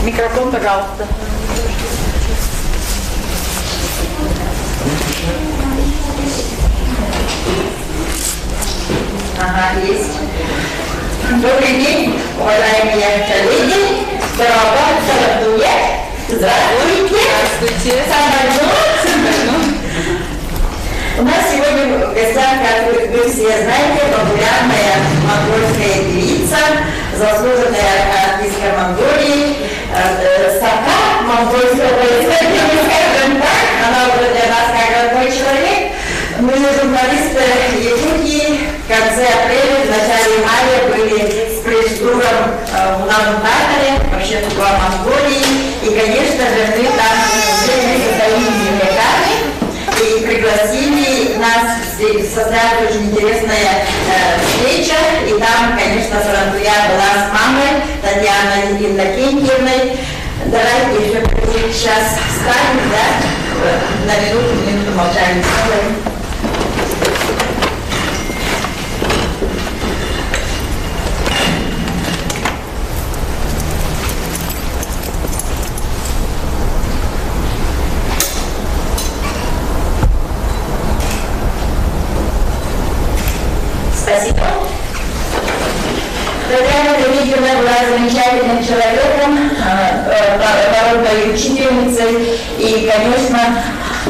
Микрофон, пожалуйста. Ага, есть. Добрый день, уважаемые коллеги. Здравствуйте. Здравствуйте. У нас сегодня в гостях, как вы все знаете, популярная монгольская певица, заслуженная артистка Монголии, Сака монгольского происхождения, скажем так. Она уже для нас как родной человек. Мы, журналисты Якутии, в конце апреля, в начале мая были с пресс-туром в Улан-Удае, вообще в Монголии. И, конечно же, мы там были со своими земляками и пригласили нас, создать очень интересная встреча. И там, конечно, Сарантуя была с мамой Татьяной Иннокентьевной. Давайте сейчас встанем, да, на минуту молчания. Спасибо. Татьяна Дмитриевна была замечательным человеком, народной учительницей и, конечно,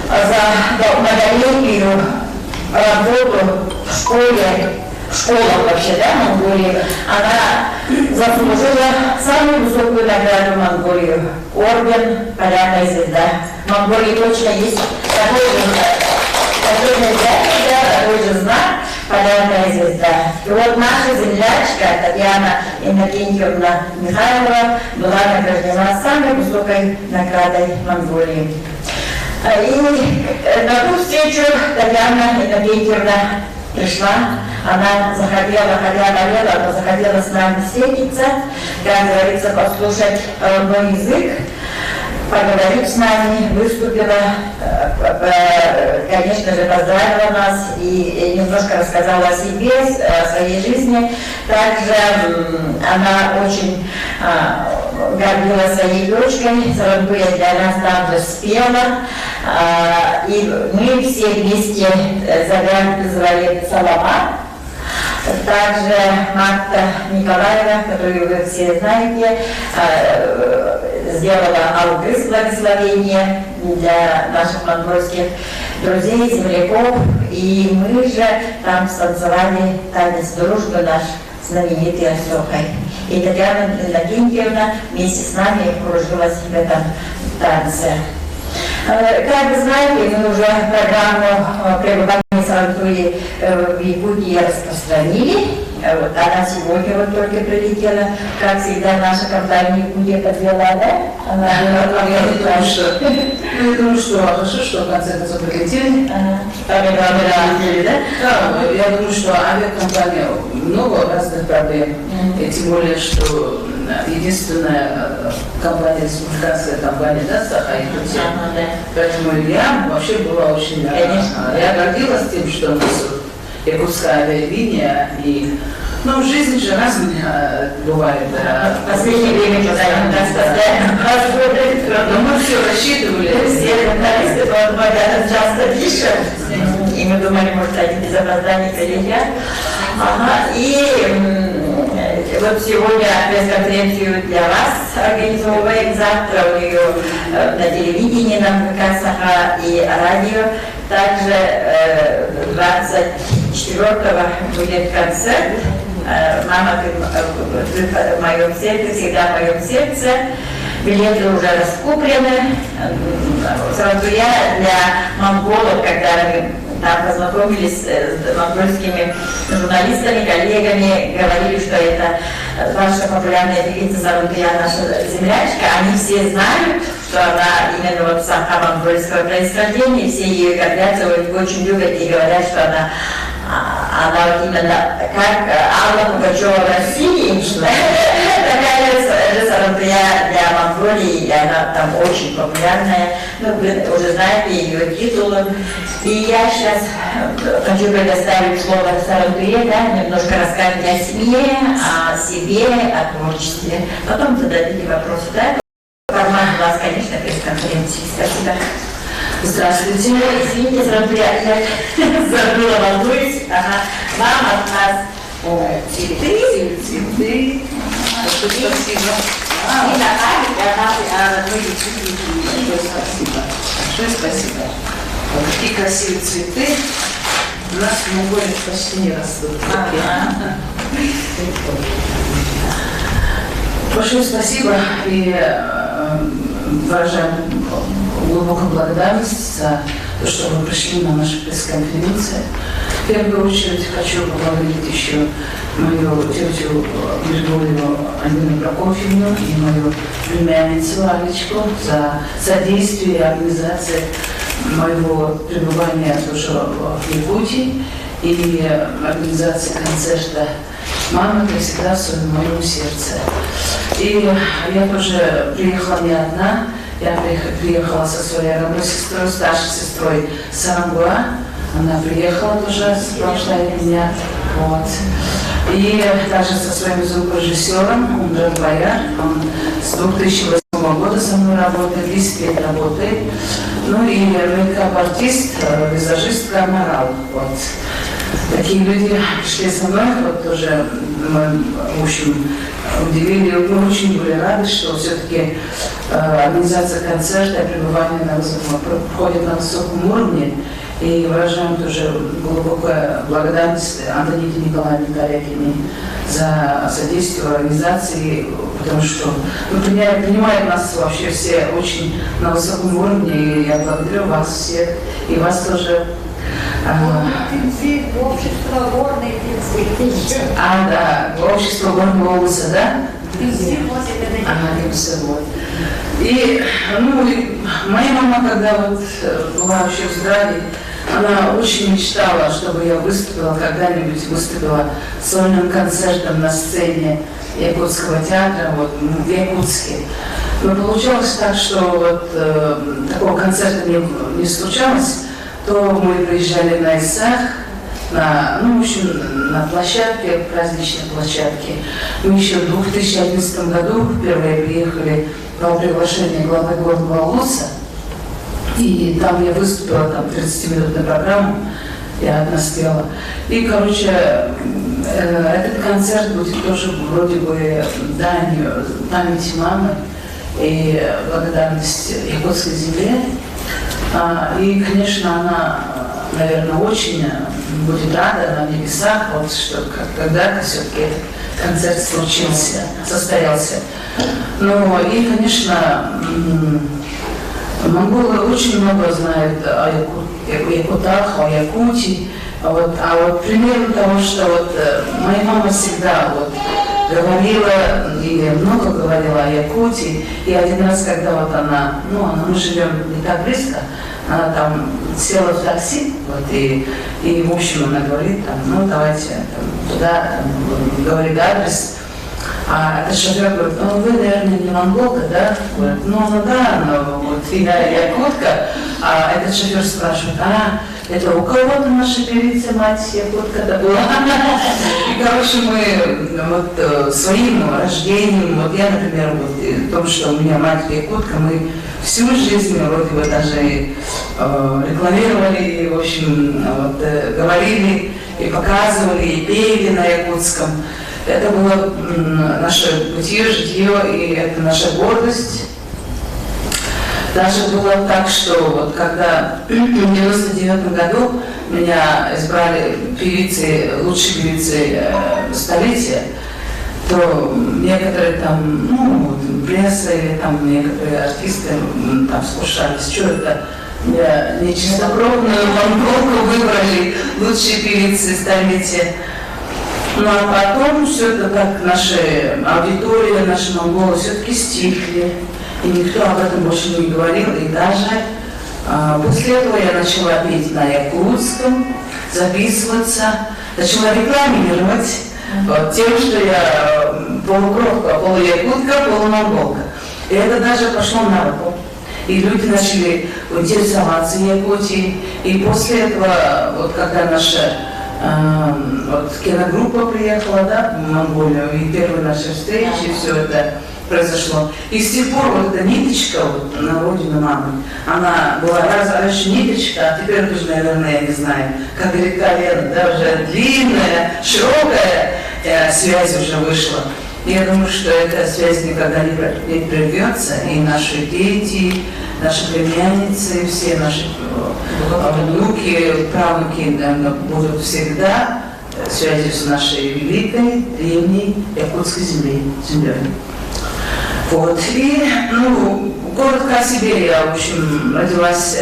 за многолетнюю работу в школах вообще, да, Монголии, она заслужила самую высокую награду Монголии – орден «Полярная звезда». В Монголии точно есть такой же знак «Полярная звезда». И вот наша землячка Татьяна Иннокентьевна Михайлова была награждена самой высокой наградой Монголии. И на ту встречу Татьяна Иннокентьевна пришла, она захотела, хотя болела, но захотела с нами встретиться, как говорится, послушать родной язык, поговорить с нами, выступила, конечно же, поздравила нас и немножко рассказала о себе, о своей жизни. Также она очень гордилась своей дочкой, Сарантуя для нас также спела, и мы все вместе завязывали салама. Также Марта Николаева, которую вы все знаете, сделала алгыс благословение для наших монгольских друзей, земляков. И мы же там станцевали танец дружбы наш знаменитый Осокой. И Татьяна Иннокентьевна вместе с нами кружилась в этом танце. Как вы знаете, мы уже программу пребывания Сарантуи в Якутии распространили. Вот она сегодня вот только прилетела, как всегда наша компания Якутия подвела, да? Я думаю, что хорошо, что в конце концов прилетели. Прилетели, да? Да, я думаю, что авиакомпания много разных проблем. И тем более, что единственная компания, республиканская компания, да, Саха-Якутия. Поэтому я вообще была очень рада. Я гордилась тем, что у нас якутская авиалиния, и в жизни же разные бывает. В последнее время, когда нас постоянно смотрят, но мы все рассчитывали. все журналисты часто пишут, и мы думали, может, они без опоздания прилетят. И вот сегодня пресс-конференцию для вас организовываем, завтра у нее на телевидении, на МК Саха и радио. Также 24-го будет концерт «Мама, ты в моем сердце, всегда в моем сердце». Билеты уже раскуплены. Сразу я для монголов, когда мы там познакомились с монгольскими журналистами, коллегами, говорили, что это ваша популярная певица Сарантуя, наша землячка. Они все знают, что она именно вот саха-монгольского происхождения, все ее гордятся, очень любят и говорят, что она вот именно как Алла Пугачева в России, такая же Сарантуя для Монголии, и она она там очень популярная. Ну, вы уже знаете ее титулы. И я сейчас хочу предоставить слово Сарантуе, да, немножко рассказать о семье, о себе, о творчестве. Потом зададите вопросы, да? Формат у вас, конечно, пресс-конференции. Спасибо. Здравствуйте. Извините, Сарантуе, я забыла, волнуюсь. Ага. Вам от нас цветы. Цветы. Спасибо. И на память для нас Спасибо. Большое спасибо. Вот такие красивые цветы. У нас в Монголии почти не растут. Большое спасибо и выражаем глубокую благодарность за то, что вы пришли на нашу пресс-конференцию. В первую очередь хочу поблагодарить еще мою тетю Григорию Андреевну Прокофьевну и мою племянницу Алечку за содействие и организацию моего пребывания тоже в Якутии и организации концерта «Мама, ты всегда в моем сердце». И я тоже приехала не одна, я приехала со своей родной сестрой, старшей сестрой Сарангуа. Она приехала тоже, сопровождает меня. Вот. И также со своим звукорежиссером Умдрат Баяр. Он с 2008 года со мной работает, 10 лет работает. Ну и мейкап-артист, визажистка Амарал. Вот. Такие люди пришли со мной, вот тоже мы, в общем, удивили, мы очень были рады, что все-таки организация концерта и пребывание проходит на высоком уровне. И выражаем тоже глубокую благодарность Антоните Николаевне Корякине за содействие в организации, потому что принимают нас вообще все очень на высоком уровне, и я благодарю вас всех, и вас тоже. Общество горной Пензы. Да, общество горного улуса, да? Вот. И, моя мама, когда вот была вообще в здравии, она очень мечтала, чтобы я выступила, когда-нибудь выступила сольным концертом на сцене Якутского театра, вот, в Якутске. Но получалось так, что вот такого концерта не случалось, то мы приезжали на Исах, на площадке, праздничной площадке. Мы еще в 2011 году впервые приехали по приглашению главы горного улуса. И там я выступила, там 30-минутную программу, я одна спела. И, этот концерт будет тоже вроде бы данью памяти мамы и благодарность якутской земле. И, конечно, она, наверное, очень будет рада на небесах, вот, что когда-то все-таки этот концерт состоялся. Ну и, конечно, монголы очень много знают о якутах, о Якутии. А вот пример того, что вот моя мама всегда вот говорила, и много говорила о Якутии. И один раз, когда вот мы живем не так близко, она там села в такси, вот, и в общем она говорит, там, давайте туда, говорит адрес. А этот шофер говорит, вы, наверное, не монголка, да? Говорит, вот я якутка. А этот шофер спрашивает, это у кого-то наша певица, мать якутка-то была. И, мы своим рождением, вот я, например, в том, что у меня мать якутка, мы всю жизнь вроде бы даже рекламировали, и, в общем, говорили, и показывали, и пели на якутском. Это было наше бытие, житье, и это наша гордость. Даже было так, что вот когда в 1999 году меня избрали лучшей певицей столетия, то некоторые там, пресса или там некоторые артисты там скушались, что это нечистокровную монголку выбрали лучшей певицей столетия. А потом все это так, наши аудитории, наши монголы все-таки стихли, и никто об этом больше не говорил. И даже после этого я начала петь на якутском, записываться, начала рекламировать тем, что я полукровка, полуякутка, полумонголка. И это даже пошло на руку. И люди начали интересоваться Якутией. И после этого, вот когда наша вот киногруппа приехала, да, в Монголию, и первые наши встречи, и все это произошло. И с тех пор вот эта ниточка вот, на родину мамы, она была раньше ниточка, а теперь уже, наверное, я не знаю, как река Лена, да, уже длинная, широкая связь уже вышла. И я думаю, что эта связь никогда не прервется, и наши дети, наши племянницы, все наши внуки, правнуки, наверное, будут всегда связью с нашей великой, древней якутской землей. Вот. И, ну, коротко о себе. Я, в общем, родилась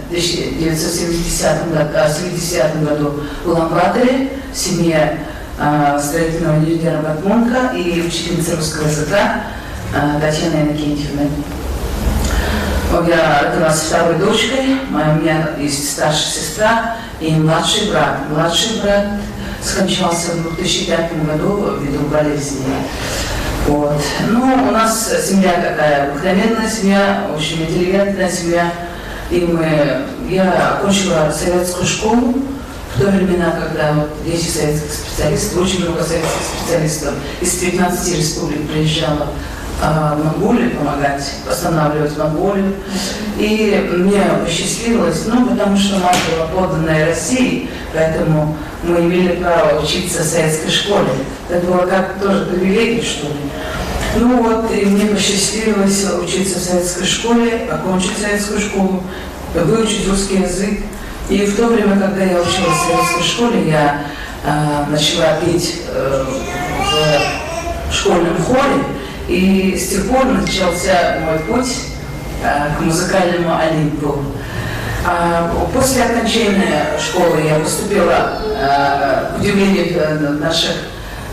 в 1970 году в Улан-Баторе, в семье строительного инженера Батмунка и учительницы русского языка Татьяны Иннокентьевны. Я родилась второй дочкой, у меня есть старшая сестра и младший брат. Младший брат скончался в 2005 году ввиду болезни. Вот. Ну, у нас семья такая обыкновенная семья, очень интеллигентная семья. И я окончила советскую школу в то времена, когда вот дети советских специалистов, очень много советских специалистов из 15 республик приезжало в Монголию помогать, восстанавливать Монголию. И мне посчастливилось, ну, потому что мама была подданная России, поэтому мы имели право учиться в советской школе. Это было как тоже привилегия, что ли. Ну вот, и мне посчастливилось учиться в советской школе, окончить советскую школу, выучить русский язык. И в то время, когда я училась в советской школе, я начала петь в школьном хоре. И с тех пор начался мой путь к музыкальному Олимпу. После окончания школы я поступила, к удивлению наших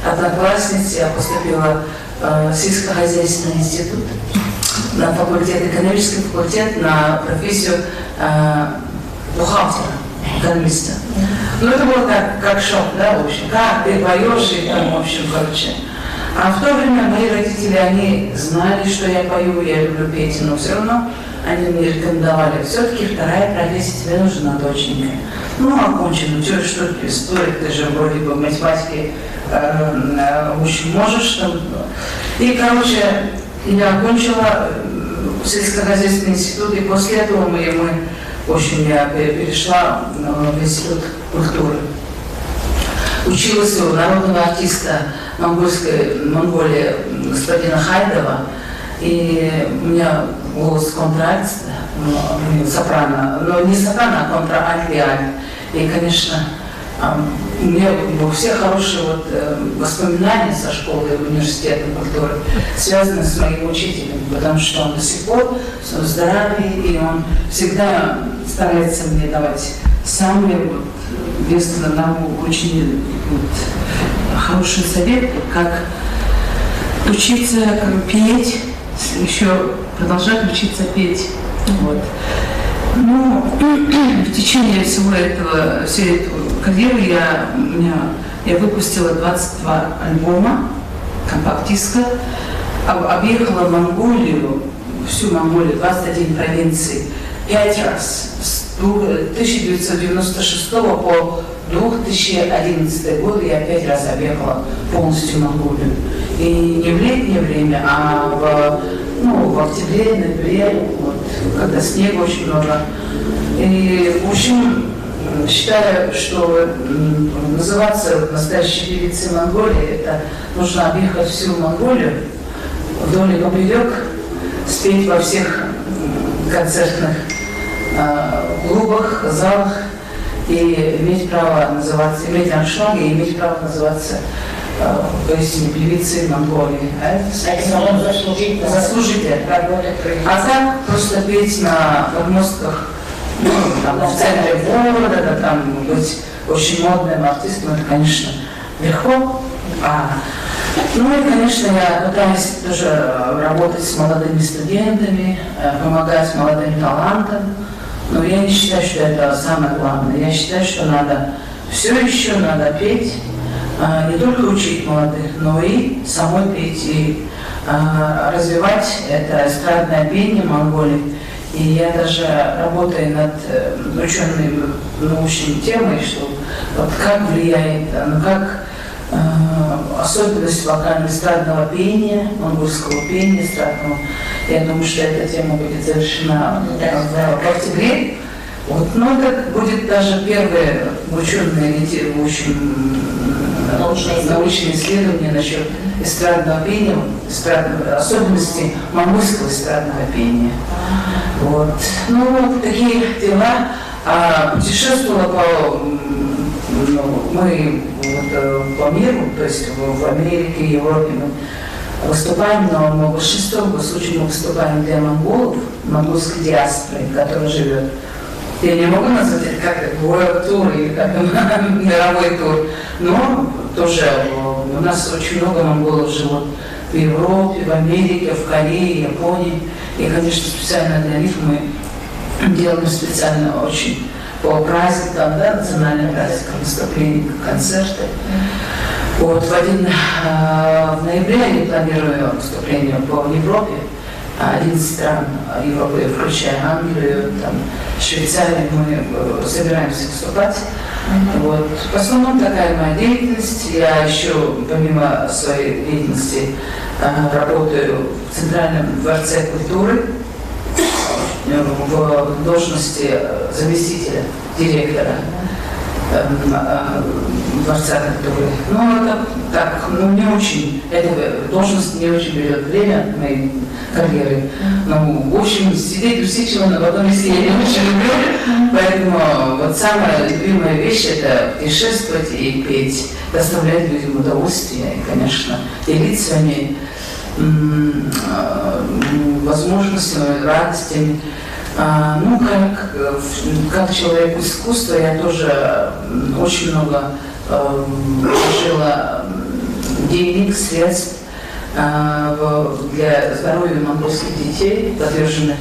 одноклассниц, я поступила в сельскохозяйственный институт, на факультет, экономический факультет, на профессию бухгалтера, экономиста. Ну, это было как шок, да, в общем, как ты поешь, и там, в общем, короче. А в то время мои родители, они знали, что я пою, я люблю петь, но все равно они мне рекомендовали, все-таки вторая профессия тебе нужна, доченька. Ну, окончено, что историк, ты же вроде бы в математике очень можешь. Там. И, короче, я окончила сельскохозяйственный институт, и после этого в общем, я перешла в институт культуры. Училась у народного артиста Монголии господина Хайдова, и у меня голос контральт, сопрано, но не сопрано, а контральт и альт. И, конечно, у меня все хорошие воспоминания со школы и университета культуры связаны с моим учителем, потому что он до сих пор в здравии, и он всегда старается мне давать самые очень хороший совет, как учиться петь, еще продолжать учиться петь. Вот. Ну, в течение всей этой карьеры я выпустила 22 альбома, компакт-диска, объехала Монголию, всю Монголию, 21 провинций, 5 раз. С 1996 по 2011 год я 5 раз объехала полностью Монголию. И не в летнее время, а в октябре, ноябре, когда снега очень много. И, в общем, считаю, что называться настоящей певицей Монголии, это нужно объехать всю Монголию вдоль и поперек, спеть во всех концертных клубах, залах и иметь право называться, иметь аншлаг и иметь право называться поистине певицей Монголии. Заслужитель. А так просто петь на подмостках, в центре города, там быть очень модным артистом, это, конечно, легко. Ну и, конечно, я пытаюсь тоже работать с молодыми студентами, помогать молодым талантам. Но я не считаю, что это самое главное. Я считаю, что все еще надо петь, не только учить молодых, но и самой петь. И развивать это эстрадное пение Монголии. И я даже работаю над ученой научной темой, что вот как влияет, как особенность вокально-эстрадного пения, монгольского пения эстрадного. Я думаю, что эта тема будет завершена в октябре. Вот, но это будет даже первое ученое научное исследование насчет эстрадного пения, особенностей монгольского эстрадного пения. Вот. Ну, такие дела. Путешествовала мы по миру, то есть в Америке, Европе мы выступаем, но мы в большинстве случаев мы выступаем для монголов, монгольской диаспоры, которая живет. Я не могу назвать это как world tour или как мировой тур, но тоже у нас очень много монголов живут в Европе, в Америке, в Корее, Японии. И, конечно, специально для них мы делаем специально очень по праздникам, да, национальным праздникам, выступления, концерты. Вот, в ноябре я планирую выступление по Европе. 11 стран Европы, включая Англию, там, Швейцарию, мы собираемся выступать. Вот. В основном такая моя деятельность. Я еще, помимо своей деятельности, работаю в Центральном дворце культуры в должности заместителя директора Дворца культуры. Но это так, не очень, эта должность не очень берет время моей карьеры. Но, в общем, сидеть усидчиво на одном месте я не очень люблю. Поэтому вот самая любимая вещь – это путешествовать и петь, доставлять людям удовольствие и, конечно, делиться своими возможностями, радостями. Ну, как человек искусства, я тоже очень много вложила денег, средств для здоровья монгольских детей, подверженных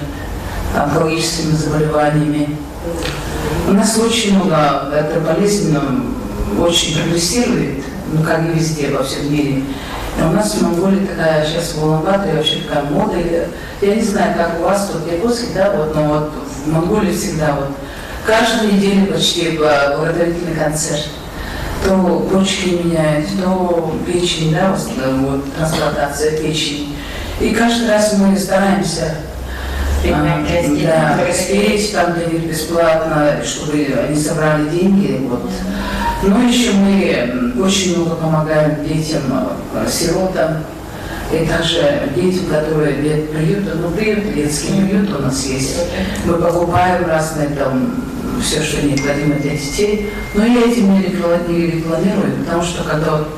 онкологическими заболеваниями. У нас очень много, эта болезнь очень прогрессирует, как и везде, во всем мире. И у нас в Монголии такая, сейчас в Улан-Баторе вообще такая мода. Я не знаю, как у вас тут в Якутске, да, вот, но вот в Монголии всегда вот каждую неделю почти благотворительный концерт. То почки меняют, то печень, да, вот трансплантация печени. И каждый раз мы стараемся спеть там для них бесплатно, чтобы они собрали деньги. Вот. Но еще мы очень много помогаем детям, сиротам, и также детям, которые лет приюта, приют, детский приют у нас есть. Мы покупаем разные там, все, что необходимо для детей. Но я этим не рекламирую, потому что когда вот,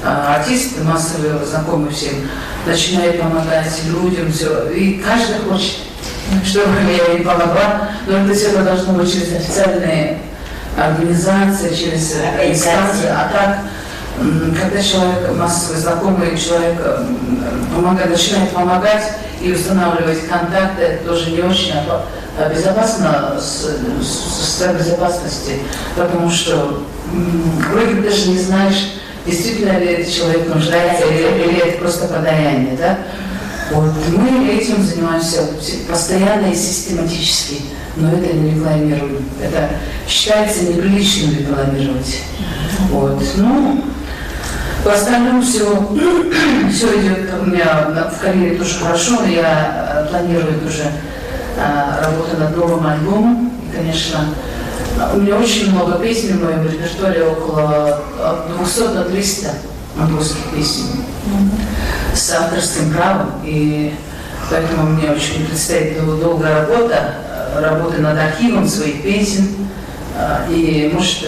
артисты массовые, знакомые всем, начинают помогать людям, все, и каждый хочет, чтобы я им помогла, но это все должно быть через официальные организации, через инстанции, а так, когда человек, массовый знакомый человек начинает помогать и устанавливать контакты, это тоже не очень безопасно с безопасности, потому что вроде даже не знаешь, действительно ли этот человек нуждается или это просто подаяние, да? Вот. Мы этим занимаемся постоянно и систематически, но это не рекламируем. Это считается неприличным рекламировать. Вот. Ну, по остальному все идет у меня в карьере тоже хорошо, но я планирую тоже работу над новым альбомом. И, конечно, у меня очень много песен в моем репертуаре, около 200-300 монгольских песен с авторским правом. И поэтому мне очень предстоит долгая работа над архивом своих песен. И, может,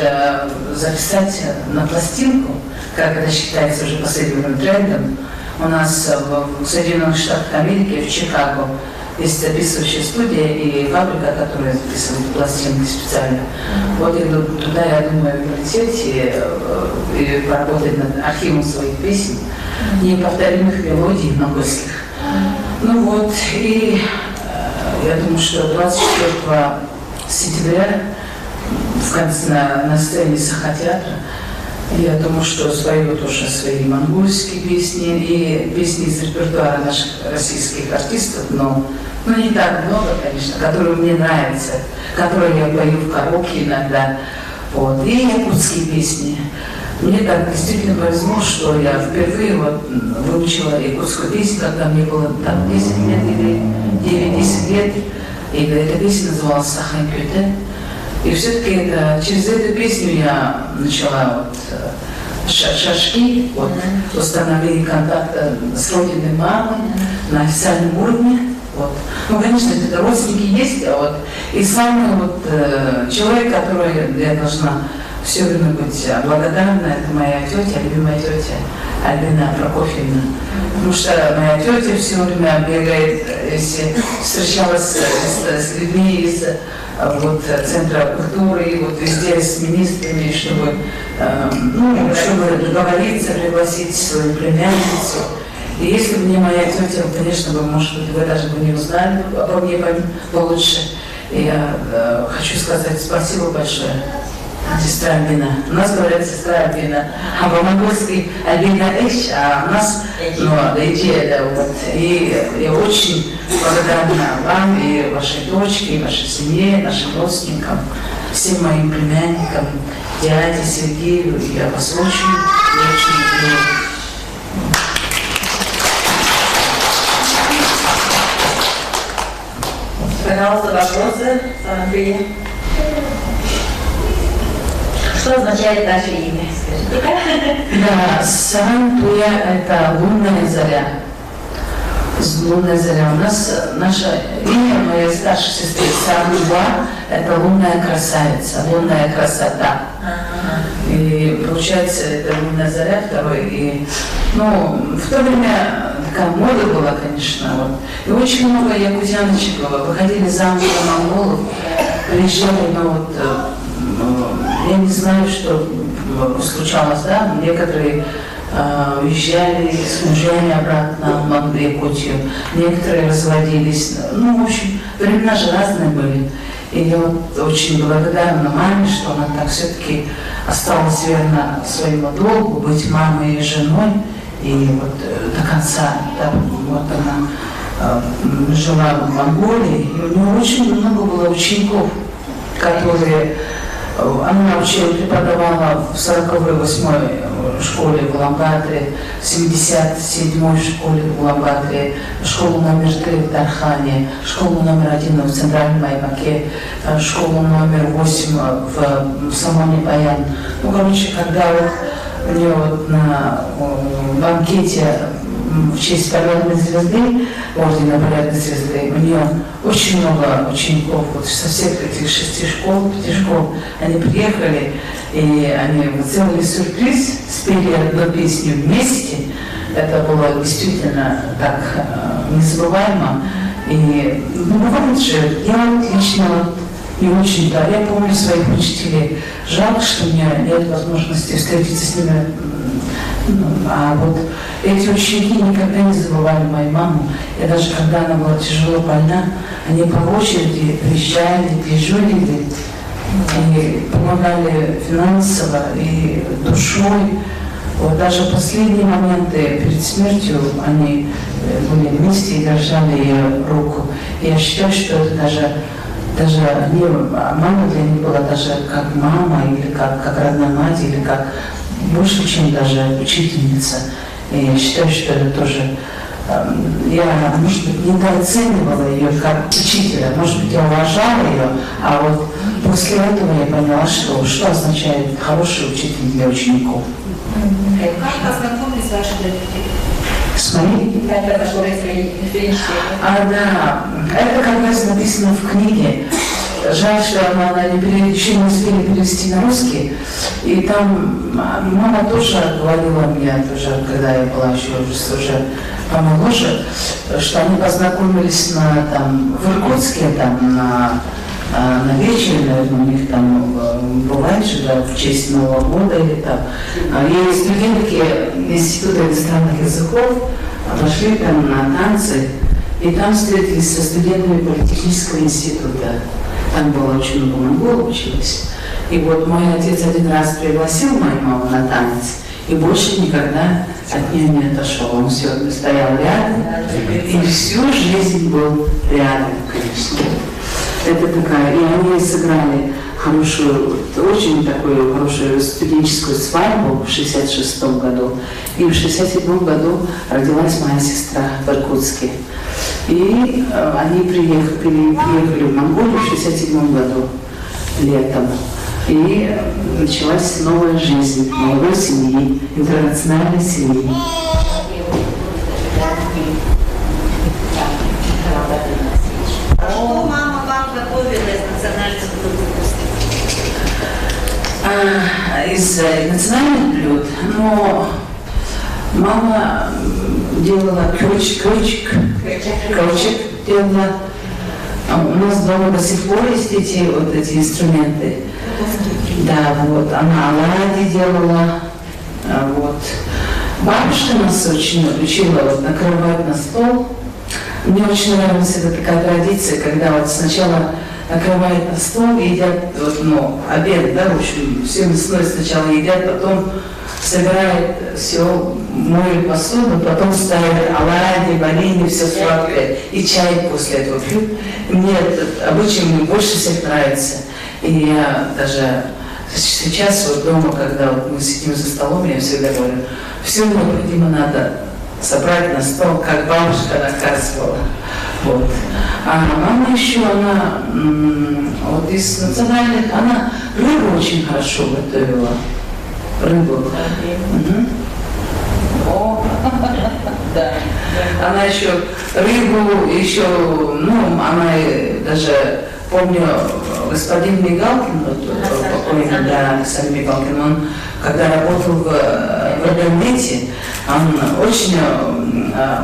записать на пластинку, как это считается уже последним трендом. У нас в Соединенных Штатах Америки, в Чикаго, есть записывающая студия и фабрика, которая записывает пластинки специально. Вот я туда, я думаю, прилететь и поработать над архивом своих песен, неповторимых мелодий монгольских. Ну вот, и я думаю, что 24 сентября на сцене Саха-театра Я думаю, что спою тоже свои монгольские песни и песни из репертуара наших российских артистов, но не так много, конечно, которые мне нравятся, которые я пою в караоке иногда. Вот. И якутские песни. Мне так действительно повезло, что я впервые выучила якутскую песню, когда мне было там 10 лет или 9-10 лет. И эта песня называлась «Сахань-Кюте». И все-таки через эту песню я начала шажки, установление контакта с родиной мамы на официальном уровне. Ну, конечно, это родственники есть, и самый человек, который я должна все время быть благодарна, это моя тетя, любимая тетя Альбина Прокофьевна. Потому что моя тетя все время бегает, если встречалась с людьми из Центра культуры, и везде с министрами, чтобы договориться, пригласить свою племянницу. И если бы не моя тетя, конечно, может быть, вы даже бы не узнали обо мне получше. И я хочу сказать спасибо большое, сестра Альбина. У нас говорят сестра Альбина, а по-монгольски Альбина Эш, а у нас идея, И я очень благодарна вам и вашей дочке, и вашей семье, нашим родственникам, всем моим племянникам, дяде Сергею. Я вас очень люблю. Пожалуйста, вопросы, Санаприя. Что означает наше имя? Скажите. Да, Санаприя – это лунная заря. Лунная заря. У нас наше имя моей старшей сестры Сануба – это лунная красавица, лунная красота. И получается, это лунная заря второй. И, в то время такая мода была, конечно. И очень много якутяночек выходили замуж за монголов, приезжали, я не знаю, что случалось, да, некоторые уезжали с мужьями обратно в Якутию, некоторые разводились. В общем, времена же разные были. И я очень благодарна маме, что она так все-таки осталась верна своему долгу, быть мамой и женой. И до конца, она жила в Монголии, и у нее очень много было учеников, которые она преподавала в 48-й школе в Уламбатре, в 77-й школе в Уламбатре, школу номер 3 в Тархане, школу номер 1 в Центральном Аймаке, школу номер 8 в Самоне Паян. Когда у нее на банкете в честь Полярной звезды, ордена Полярной звезды, у нее очень много учеников со всех этих 6 школ, 5 школ. Они приехали, и они сделали сюрприз, спели одну песню вместе. Это было действительно так незабываемо. И бывает же, я лично не очень-то. Я помню своих учителей. Жалко, что у меня нет возможности встретиться с ними. А эти ученики никогда не забывали мою маму. И даже когда она была тяжело больна, они по очереди приезжали, дежурили и помогали финансово и душой. Даже в последние моменты перед смертью они были вместе и держали ее руку. И я считаю, что это даже мама для них была даже как мама, или как родная мать, или как больше, чем даже учительница. И я считаю, что это тоже я, может быть, недооценивала ее как учителя, может быть, я уважала ее, а после этого я поняла, что означает хороший учитель для учеников. Как познакомились ваши родители? С моей? Да, это как раз написано в книге. Жаль, что она еще не успели перевести на русский. И там мама тоже говорила мне, когда я была еще уже помоложе, что они познакомились в Иркутске, на вечере, наверное, у них там бывает же, в честь Нового года или там. И студентки Института иностранных языков пошли там на танцы, и там встретились со студентами Политехнического института. Там было очень много монголов училось. И вот мой отец один раз пригласил мою маму на танец, и больше никогда от нее не отошел. Он все стоял рядом, и всю жизнь был рядом, конечно. Это такая, и они сыграли хорошую, очень такую хорошую студенческую свадьбу в 1966 году. И в 1967 году родилась моя сестра в Иркутске. И они приехали в Монголию в 1967 году летом. И началась новая жизнь, молодой семьи, интернациональной семьи. А что мама вам готовила из национальных блюд? Из национальных блюд, но мама делала крючек делала. У нас дома до сих пор есть эти инструменты. Да, вот, она оладьи делала, вот. Бабушка нас очень учила вот, накрывать на стол. Мне очень нравилась эта такая традиция, когда вот сначала накрывают на стол и едят, вот, ну, обед, да, в общем, все мясное сначала едят, потом собирают все, моют посуду, потом ставят оладьи, варенье, все сладкое, и чай после этого пьют. Мне этот обычай больше всех нравится. И я даже сейчас вот дома, когда вот мы сидим за столом, я всегда говорю, все необходимо надо собрать на стол, как бабушка наказывала. Вот. А мама еще, она вот из национальных, она рыбу очень хорошо готовила. Рыбу. Да. Она еще рыбу, еще, ну, она даже, помню, господин Мигалкин, покойный, да, Александр Мигалкин, он, когда работал в Интернете, он очень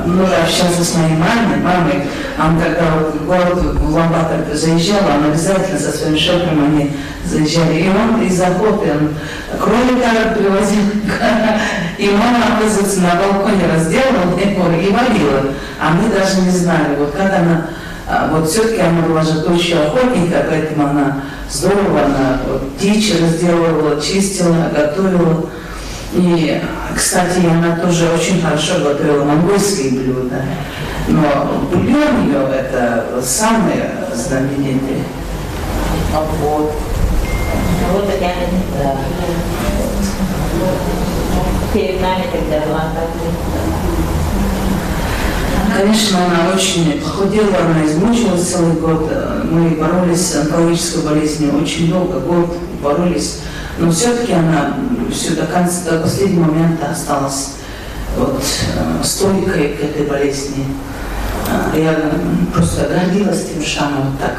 много общался с моей мамой. Он когда в город в Ламбатор заезжал, он обязательно со своим шефом они заезжали. И он из охоты, он кролика привозил. И мама, оказывается, на балконе разделала его и варила. А мы даже не знали. Вот как она, вот все-таки она была же дочерью охотника, поэтому она здорово, она вот, дичь разделывала, чистила, готовила. И, кстати, она тоже очень хорошо готовила монгольские блюда. Но бульон ее это самый знаменитый. Вот. Вот это я да. Перед нами тогда была. Конечно, она очень похудела, она измучилась целый год. Мы боролись с онкологической болезнью очень долго, год боролись. Но все-таки она все до конца, до последнего момента осталась вот, стойкой к этой болезни. Я просто гордилась тем, что она вот так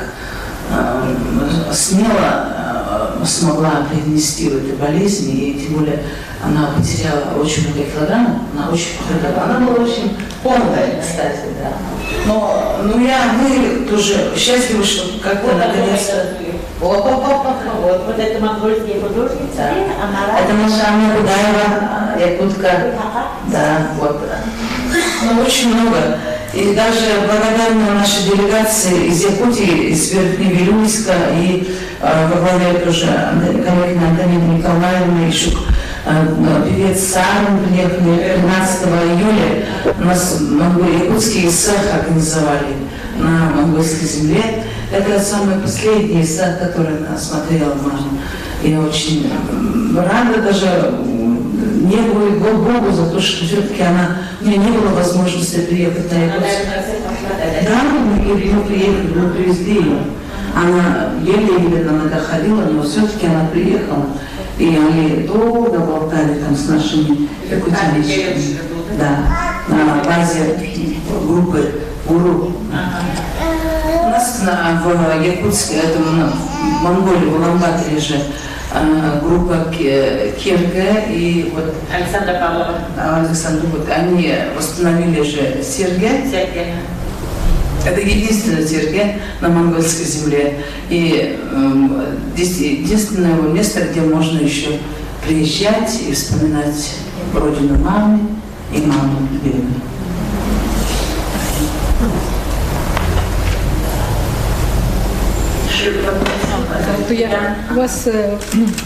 смело смогла перенести в этой болезни, и тем более она потеряла очень много килограммов, она очень похудела. Она была очень полная, кстати, да. Но мы тоже счастливы, что как-то наконец... Вот это монгольские художницы. Это наша Анна Будаева, якутка. Да, вот. Ну, очень много. И даже благодарна нашей делегации из Якутии, из Верхневилюйска, и во главе тоже коллеги Антонина Николаевна, еще певец Сарин приехали 13 июля. У нас якутские ИСАХ организовали на монгольской земле. Это самый последний ИСАХ, который она смотрела, мама. Я очень рада даже небу и Богу за то, что все-таки у меня не было возможности приехать на Якутск. Да, мы приехали, мы привезли ее. Она еле-еле на ногах ходила, но все-таки она приехала. И они долго болтали там с нашими якутяничками. Да, на базе группы ГУРУ. У нас в Якутске, это в Монголии, в Улан-Баторе же группа Кирге и вот Александра Павлова. Александр, вот они восстановили же Серге. Это единственное Серге на монгольской земле. И единственное место, где можно еще приезжать и вспоминать родину мамы и маму любимую. Рантуя, у вас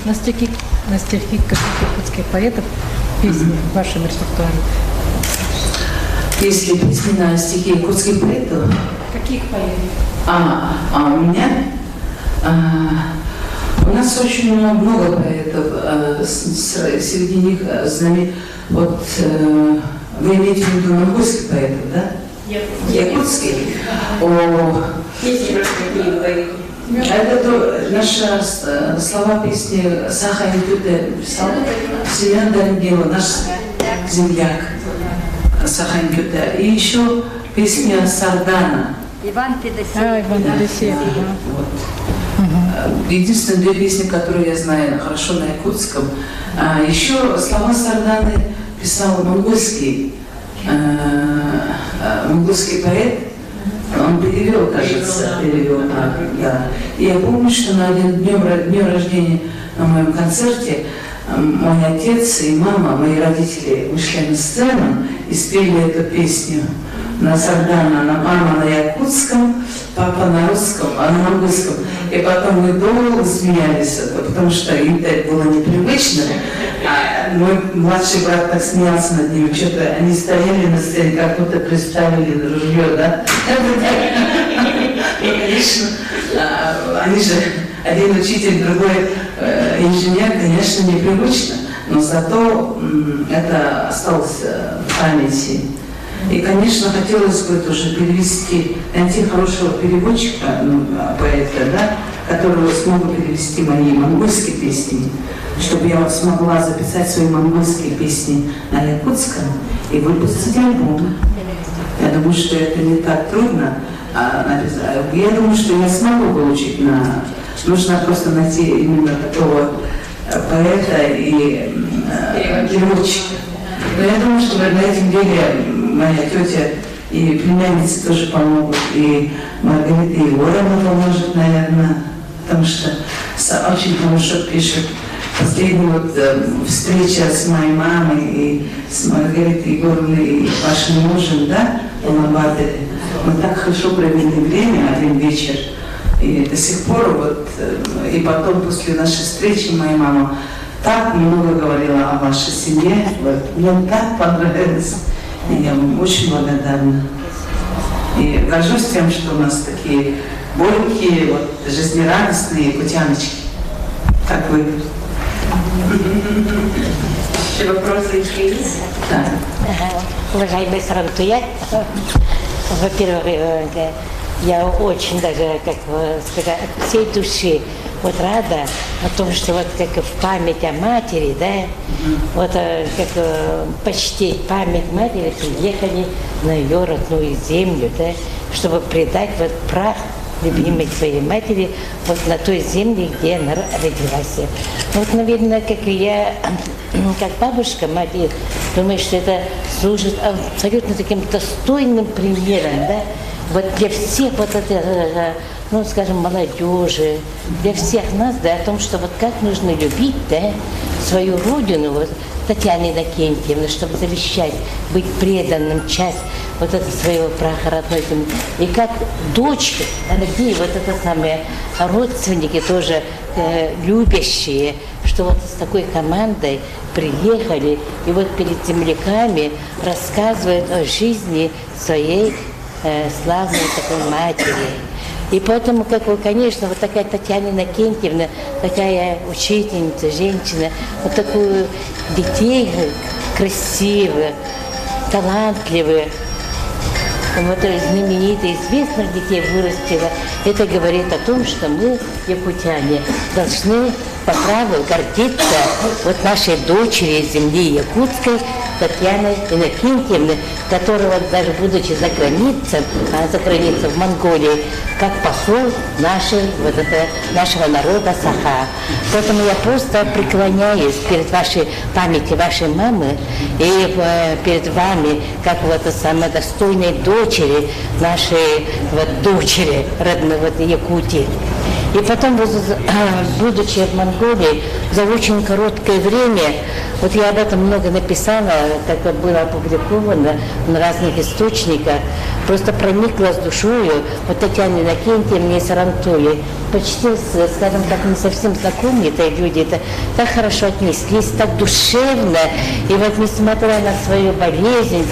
на стихи каких якутских поэтов песни в вашем репертуаре? Если песни на стихи якутских поэтов? Каких поэтов? У меня? У нас очень много поэтов. Среди них вот вы имеете в виду монгольских поэтов, да? Якутских. Песни просто какие вы поете? Это наши слова песни Саха Инкюте писал Семен Дарнгела, наш земляк Саха Инкюте. И еще песня Сардана. Иван Федосеев. Иван Федосеев. Единственные две песни, которые я знаю хорошо на якутском. Еще слова Сарданы писал монгольский поэт. Он перевел, кажется, да. И я помню, что на днем рождения на моем концерте мой отец и мама, мои родители вышли на сцену и спели эту песню на Сардана, мама на якутском, папа на русском, а на монгольском. И потом мы долго смеялись, потому что им это было непривычно. А мой младший брат так смеялся над ними, что-то они стояли на сцене, как будто представили ружье, да? И, конечно, они же, один учитель, другой инженер, конечно, непривычно, но зато это осталось в памяти. И, конечно, хотелось бы тоже перевести, найти хорошего переводчика, поэта, да, которого смогу перевести мои монгольские песни, чтобы я смогла записать свои монгольские песни на якутском и выпустить альбом. Я думаю, что это не так трудно. Я думаю, что я смогу получить Нужно просто найти именно такого поэта и переводчика. Но я думаю, что на этом деле моя тетя и племянницы тоже помогут. И Маргарита Егоровна поможет, наверное, потому что очень хорошо пишет. Последняя встреча с моей мамой и с Маргаритой Егоровной и вашим мужем, да, в Ломбарде. Мы так хорошо провели время, один вечер. И до сих пор, и потом после нашей встречи моя мама так много говорила о вашей семье. Мне так понравилось. И я вам очень благодарна. И горжусь тем, что у нас такие бойкие, жизнерадостные якутяночки, как вы. Еще вопросы еще есть? Да. Уважаемый Сарантуя, во-первых, я очень даже, как сказать, от всей души рада о том, что как в память о матери, да, как почтить память матери, приехали на ее родную землю, да, чтобы предать прах любимой своей матери на той земле, где она родилась. Наверное, как и я, как бабушка, мать, думаю, что это служит абсолютно таким достойным примером, да, для всех скажем, молодежи, для всех нас, да, о том, что как нужно любить, да, свою родину, Татьяны Иннокентьевны, чтобы завещать, быть преданным, часть этого своего праха родной земли. И как дочь, дорогие, это самые родственники тоже любящие, что с такой командой приехали и перед земляками рассказывают о жизни своей славной такой матери. И поэтому, конечно, такая Татьяна Иннокентьевна, такая учительница, женщина, такую детей красивых, талантливых, знаменитых, известных детей вырастила. Это говорит о том, что мы, якутяне, должны по праву гордиться нашей дочери земли якутской, Татьяны Иннокентьевны, которая даже будучи за границей в Монголии, как посол нашего народа Саха. Поэтому я просто преклоняюсь перед вашей памятью вашей мамы и перед вами, как самой достойной дочери нашей дочери родной Якутии. И потом, будучи в Монголии, за очень короткое время, вот я об этом много написала, как было опубликовано на разных источниках, просто прониклась душою вот Татьяне Иннокентьевне и Сарантуе. Почти, скажем так, не совсем знакомые люди, это так хорошо отнеслись, так душевно. И вот несмотря на свою болезнь,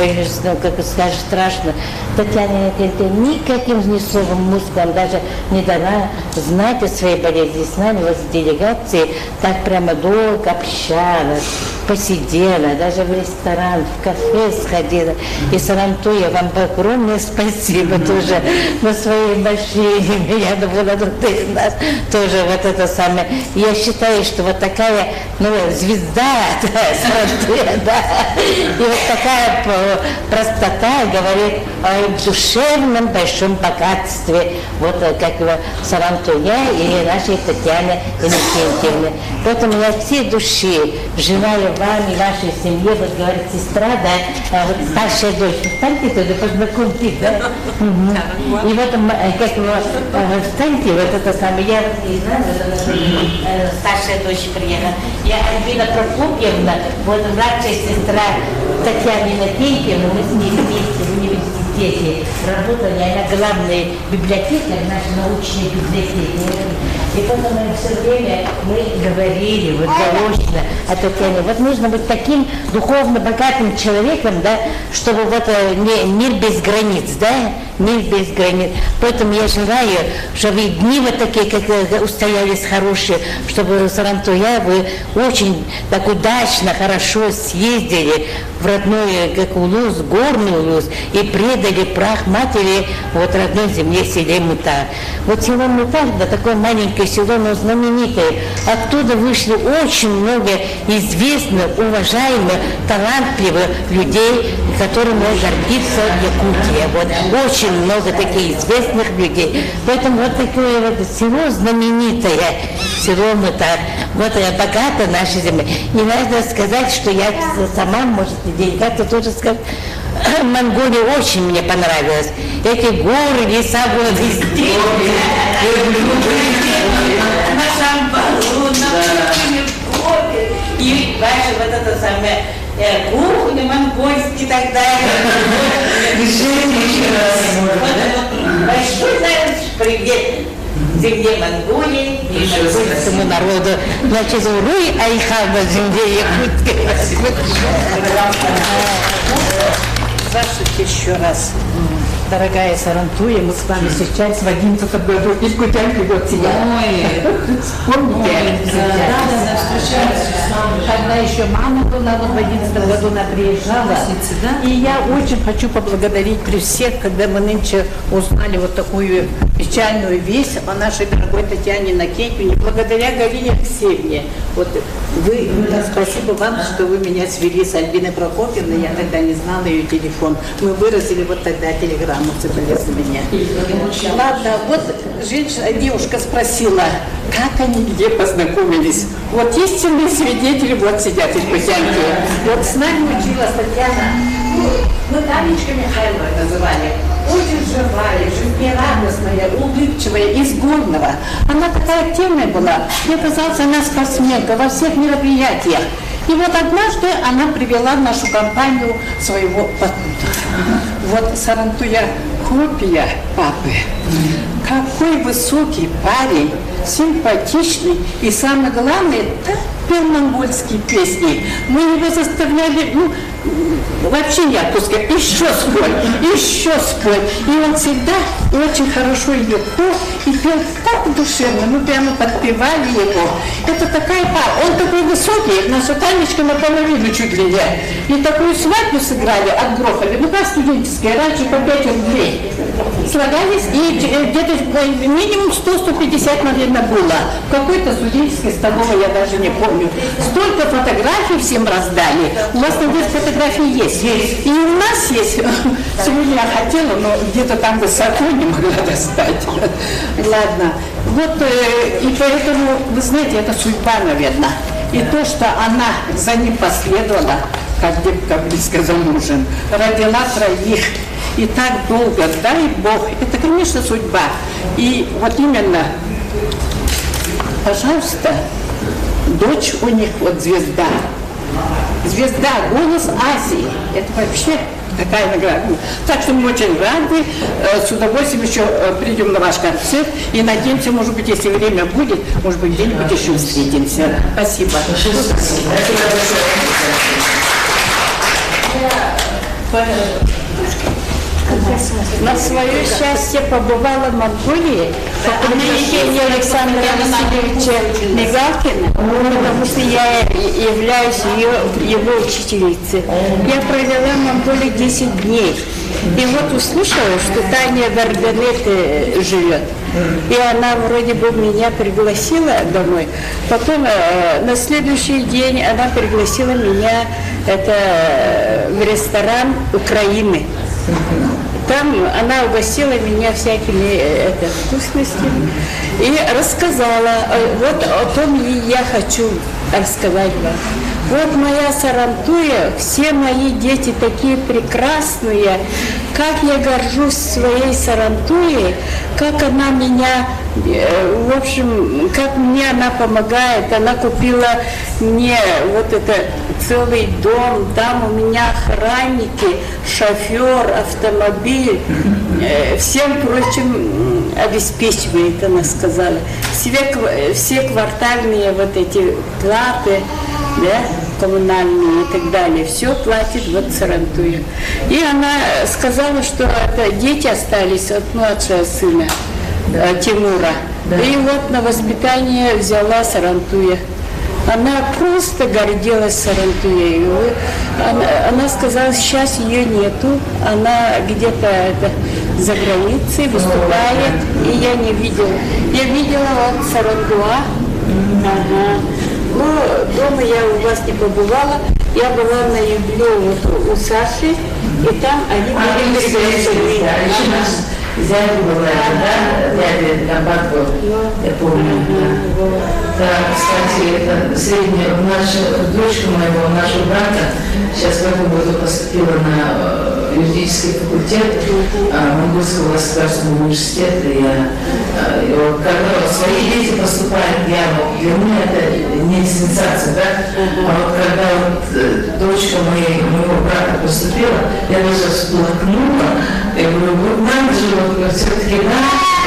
ну, как скажешь, страшно, Татьяна Иннокентьевна никаким ни словом, мускулом даже не дала знать о своей болезни. С нами вот в делегации так прямо долго общалась, посидела, даже в ресторан, в кафе сходила. И Сарантуя, вам огромное спасибо тоже на свои большие, я думала, ты нас тоже вот это самое. Я считаю, что вот такая, ну, звезда, да, Сарантуя, да, и вот такая простота говорит о душевном большом богатстве, вот как его Сарантуя и нашей Татьяны Иннокентьевны. Поэтому я всей души желаю вам и вашей семье, вот говорит сестра, да, вот старшая дочь, встаньте туда, познакомьтесь, да? И вот, как его, встаньте, вот это самое, я вот не знаю, старшая дочь приехала, я Альбина Прокопьевна, вот младшая сестра Татьяны Иннокентьевны, мы с ней вместе в университете работали, она главная библиотекарь, наша научная библиотека. И потом мы все время говорили вот заочно о Татьяне. Вот нужно быть таким духовно богатым человеком, да, чтобы вот мир без границ, да, мир без границ. Поэтому я желаю, чтобы и дни вот такие, как устоялись хорошие, чтобы Сарантуя вы очень так удачно, хорошо съездили в родной, как Улус, горный Улус, и предали прах матери вот родной земле, селе Мутар. Вот село Мутар, да, такое маленькое село, но знаменитое. Оттуда вышли очень много известных, уважаемых, талантливых людей, которыми гордится Якутия. Вот очень много таких известных людей. Поэтому вот такое вот село знаменитое, село Мутар. Вот богата наша земля. Не надо сказать, что я сама, может, делегация тоже скажет, Монголия очень мне понравилась. Эти горы, леса, вот везде. На Шамбалу, на и дальше вот это самое кухня монгольская и так далее. Большой привет земле Монголии и монгольскому народу. Значит, Уруй Айхан на земле якутской. Здравствуйте еще раз. Дорогая Сарантуя, мы с вами сейчас в 11 году из Кутянки год сияем. Помните? Да, встречались. Когда еще мама была, вот в 11 году она приезжала. И я очень хочу поблагодарить при всех, когда мы нынче узнали вот такую печальную весть о нашей дорогой Татьяне Иннокентьевне, благодаря Галине Алексеевне. Вот вы, спасибо вам, что вы меня свели с Альбиной Прокопьевной, я тогда не знала ее телефон. Мы выразили вот тогда телеграмму, соболезнования меня. Ладно, вот девушка спросила, как они где познакомились. Вот истинные свидетели вот сидят из Кутянки. Вот с нами училась Татьяна, мы Танечка Михайлова называли. Очень живая, жизнерадостная, улыбчивая, из Горного. Она такая активная была. Мне казалось, она спортсменка во всех мероприятиях. И вот однажды она привела в нашу компанию своего вот Сарантуя копия папы. Какой высокий парень, симпатичный и самое главное, так пел монгольские песни. Мы его заставляли, вообще не отпускать, еще спой. И он всегда очень хорошо ее пел и пел так душевно, мы прямо подпевали его. Это такая пара, он такой высокий, наша Танечка наполовину чуть ли не. И такую свадьбу сыграли от Грохова, как студенческая, раньше по 5 рублей. Слагались, и где-то минимум 100-150, наверное, было. В какой-то студенческой столовой, я даже не помню. Столько фотографий всем раздали. У вас, наверное, фотографии есть? Есть. И у нас есть. Сегодня я хотела, но где-то там высоко не могла достать. Ладно. Вот, и поэтому, вы знаете, это судьба, наверное. И то, что она за ним последовала, как девка близко замужем, родила 3. И так долго, дай Бог, это, конечно, судьба. И вот именно Пожалуйста, дочь у них вот звезда. Звезда, голос Азии. Это вообще такая награда. Так что мы очень рады. С удовольствием еще придем на ваш концерт. И надеемся, может быть, если время будет, может быть, где-нибудь еще встретимся. Спасибо. На свое счастье побывала в Монголии по приглашению Александра Васильевича Мигалкина, потому что я являюсь его учительницей. Я провела в Монголии 10 дней. И вот услышала, что Таня Варганет живет. И она вроде бы меня пригласила домой. Потом на следующий день она пригласила меня в ресторан Украины. Там она угостила меня всякими вкусностями и рассказала. Вот о том и я хочу рассказать вам. Вот моя Сарантуя, все мои дети такие прекрасные, как я горжусь своей Сарантуей, как она меня, в общем, как мне она помогает. Она купила мне вот это целый дом, там у меня охранники, шофер, автомобиль, всем прочим обеспечивает, она сказала. Все квартальные вот эти платы, да, коммунальные и так далее, все платит вот Сарантуя. И она сказала, что это дети остались от младшего сына Тимура. Да. И вот на воспитание взяла Сарантуя. Она просто гордилась Сарантуей. Она сказала, сейчас ее нету, она где-то за границей выступает, и я не видела. Я видела вот Сарантуа. Ага. Ну, дома я у вас не побывала. Я была на юбилее вот у Саши, и там они были приглашены. Дядя была, да? Дядя Габат был, я помню. Да, кстати, это средняя, наша дочка моего, нашего брата, сейчас в этом году поступила на юридический факультет Монгольского государственного университета. Когда свои дети поступают, для меня это не сенсация, да? А вот когда дочка моего брата поступила, я даже всплакнула. Я говорю, вот надо же, вот все-таки, да,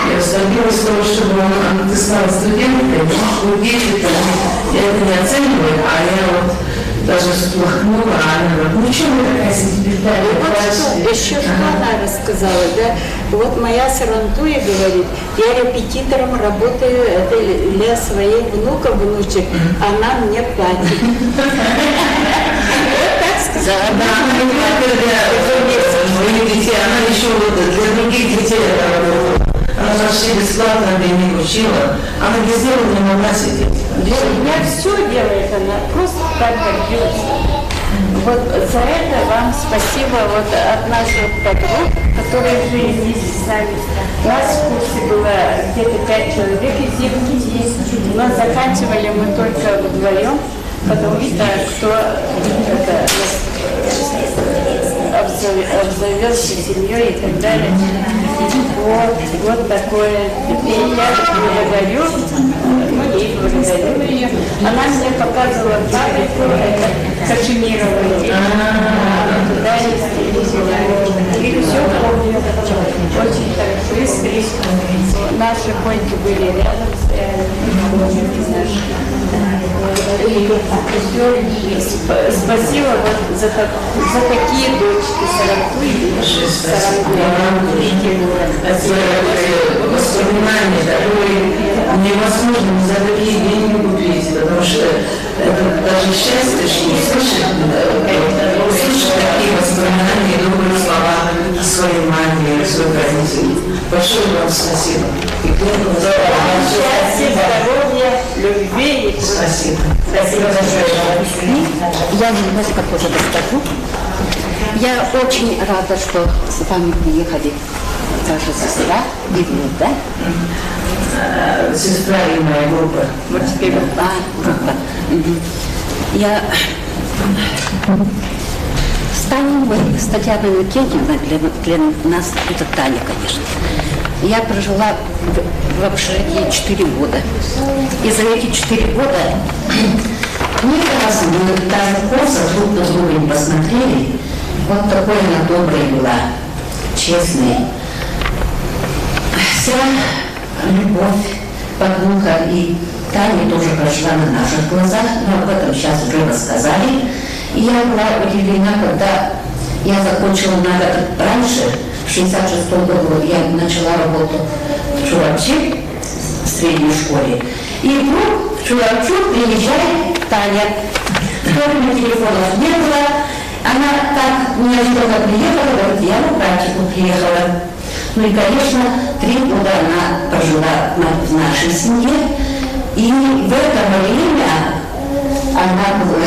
я столкнулась с того, чтобы ты стала студенткой, но дети-то, я это не оцениваю, а я вот даже всплакнула, а она говорит, ну что вы такая сентиментальная? Вот еще что она рассказала, да? Вот моя Сарантуя говорит, я репетитором работаю для своих внуков, внучек, она мне платит. Да, она не только для моих детей, она еще для других детей работала. Она вообще бесплатно для них учила. Она без дела не могла сидеть. У меня все делает она, просто так гордилась. Вот за это вам спасибо вот от наших подруг, которые жили вместе с нами. У нас в курсе было где-то 5 человек из них, но заканчивали мы только вдвоем, потому что кто обзавелся семьей и так далее. Вот такое. И я благодарю, ей благодарю ее. Она мне показывала фабрику, это Кашемировую. Туда и все помню. Очень хорошо. Наши койки были рядом, спасибо вот за такие дочки Сарантуи. Воспоминания, которые невозможно за такие деньги купить, потому что это даже счастье, что услышать такие воспоминания, добрые слова своей маме, своих родителей. Большое вам спасибо. Счастья, здоровья, любви. Спасибо. Спасибо большое. Я немножко тоже расскажу. Я очень рада, что с вами приехали ваша сестра и вы, да? Сестра и моя группа. Вот теперь группа. Я с Таней, с Татьяной Евгеньевной, для нас это Таня, конечно. Я прожила в общежитии 4 года. И за эти 4 года несколько раз мы даже косо друг на друга не посмотрели. Вот такой она добрая была, честная. Вся любовь, подруга и Таня тоже прошла на наших глазах, но об этом сейчас уже рассказали. И я была удивлена, когда я закончила на год раньше, в 1966 году я начала работу в Чурапчи, в средней школе. И вдруг в Чурапчу приезжает Таня. Вторых телефонов не было. Она так неожиданно приехала, говорит, я на практику приехала. Ну и, конечно, 3 года она прожила в нашей семье. И в это время она была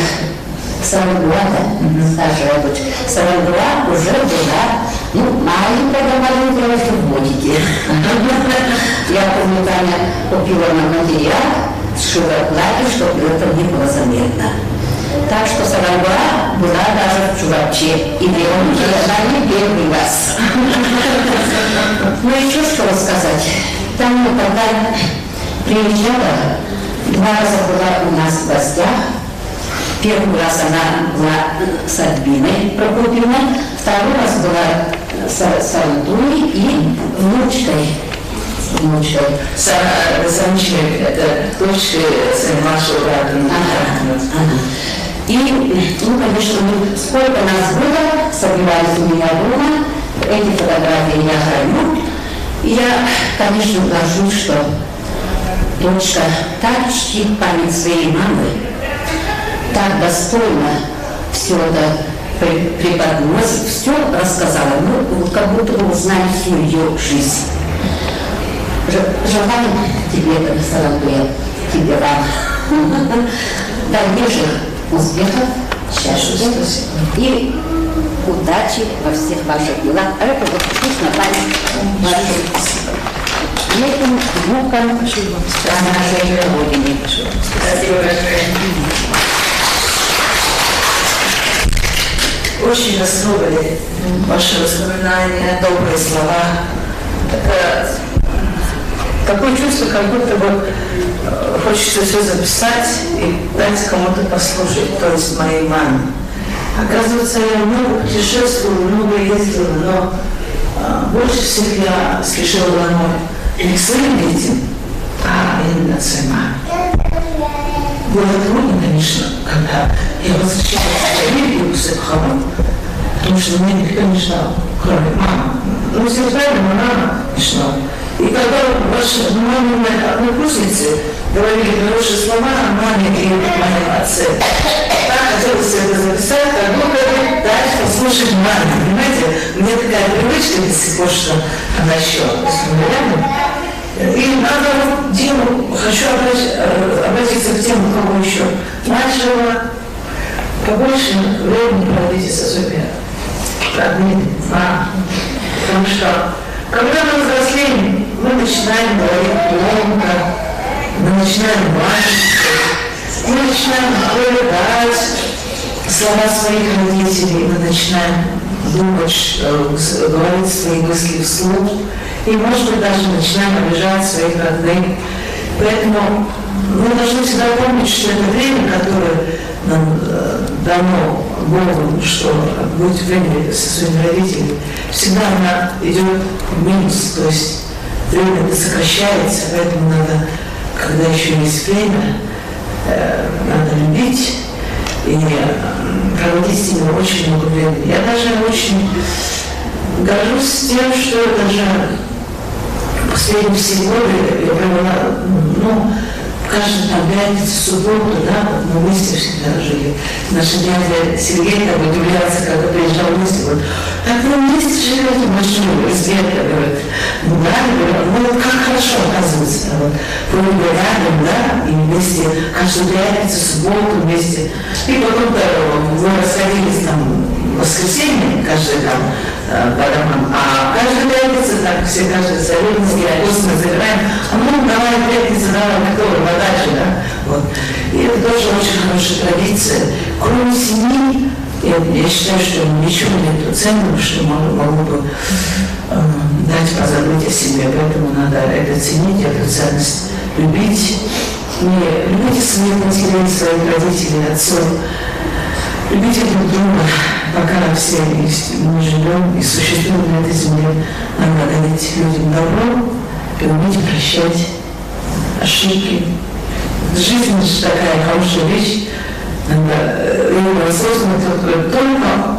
старшая дочь. Сарангуа уже была, маленькая в ботике. Я помню, Таня купила на материал, сшила платье, чтобы это не было заметно. Так что Сарангуа была даже в Чурапче. И она не первый раз. Ну еще что рассказать. Таня тогда приезжала, 2 раза была у нас в гостях. Первый раз она была с Альбиной Прокопьевной, 2-й раз была с Антуей и внучкой. Санчик, это дочь вашего брата. И, конечно, сколько нас было, собирались у меня дома, эти фотографии я храню. И я, конечно, горжусь, что дочка так чтит память своей мамы, так достойно все это преподносит, все рассказала. Мы как будто бы узнали всю ее жизнь. Желаю тебе, Сарангуа, тебе вам дальнейших успехов, счастья и удачи во всех ваших делах. А это вот вкусно память вашим детям, внукам на нашей родине. Спасибо большое. Очень растрогали ваши воспоминания, добрые слова. Это такое чувство, как будто бы хочется все записать и дать кому-то послушать, то есть моей маме. Оказывается, я много путешествовала, много ездила, но больше всех я спешила домой. Не к своим детям, а именно к своей маме. Было трудно, конечно, когда я возвращалась в Америку после похорон, потому что меня никто не ждал, кроме мамы. Ну, все ждали, но мама не ждала. И когда ваши мамины однокурсницы говорили хорошие слова о маме и моем отце, так хотелось это записать, как будто дать послушать маме. Понимаете, у меня такая привычка до сих пор, что она еще рядом. И надо Диму, хочу обратиться к тем, у кого еще младшего, побольше времени проводите со своими родными, потому что когда мы взрослеем, мы начинаем говорить громко, мы начинаем важить, мы начинаем проявлять слова своих родителей, мы начинаем думать, говорить свои мысли вслух, и, может быть, даже начинаем обижать своих родных. Поэтому мы должны всегда помнить, что это время, которое нам дано Богом, что быть время со своими родителями, всегда она идет в минус, то есть время это сокращается, поэтому надо, когда еще есть время, надо любить и проводить с ними очень много времени. Я даже очень горжусь тем, что даже последние все годы я провела, каждую там пятницу, субботу, да, мы вместе всегда жили. Наш дядя Сергей так удивлялся, когда приезжал вместе, говорит, так вы вместе живете в большой Света, говорит, как хорошо, оказывается, вот, вы рядом, да, и вместе каждую пятницу, субботу вместе. И потом-то мы расходились там в воскресенье, каждый там по домам, а каждую пятницу, так все каждый солидный, апостол мы забираем, давай пятницу, давай, который подальше, да, вот. И это тоже очень хорошая традиция. Кроме семьи, я считаю, что ничего нет ценного, что могло бы дать позаботиться себе, поэтому надо это ценить, эту ценность, любить. Не любите своих матерей, своих родителей, отцов. Любите друг друга, пока все мы живем и существуем на этой земле. Надо дарить людям добро и уметь прощать ошибки. Жизнь же такая хорошая вещь. Надо ее создана только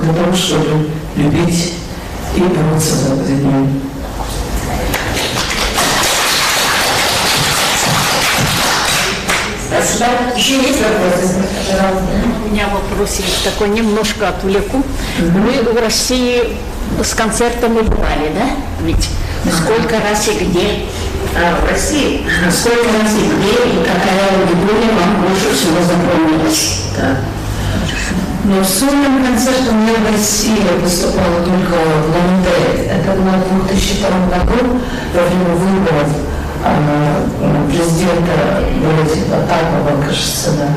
для того, чтобы любить и бороться за нее. Спасибо. Еще есть вопросы? Пожалуйста. У меня вопрос есть такой, немножко отвлеку. Вы в России с концертами бывали, да? Ведь сколько раз и где? В России? Сколько раз и где, и какая аудитория вам больше всего запомнилась? Да. Но сольным концертом я в России выступала только в Лондоне. Это было в 2002 году во время выборов президента Такова, кажется, да.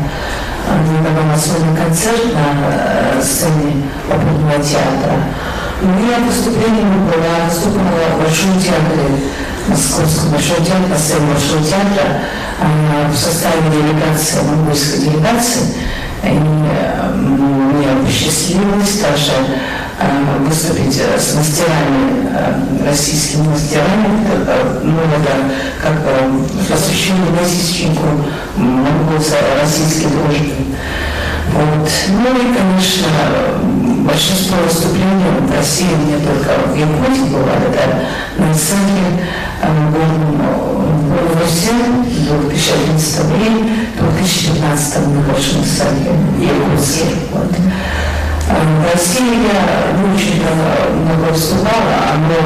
Она давала сольный концерт на сцене оперного театра. У меня выступление не было, я выступала в Большом театре, Московском Большом театре, на сцене Большого театра, в составе делегации, монгольской делегации. И мне посчастливилось даже выступить с мастерами, российскими мастерами, как посвящению российскому российской дружбе. Вот. Ну и, конечно, большинство выступлений в России у меня только в Якутии было, это на сцене в России 2011 и 2015 на большом сцене в Якутске. Вот. В России я не очень много выступала, но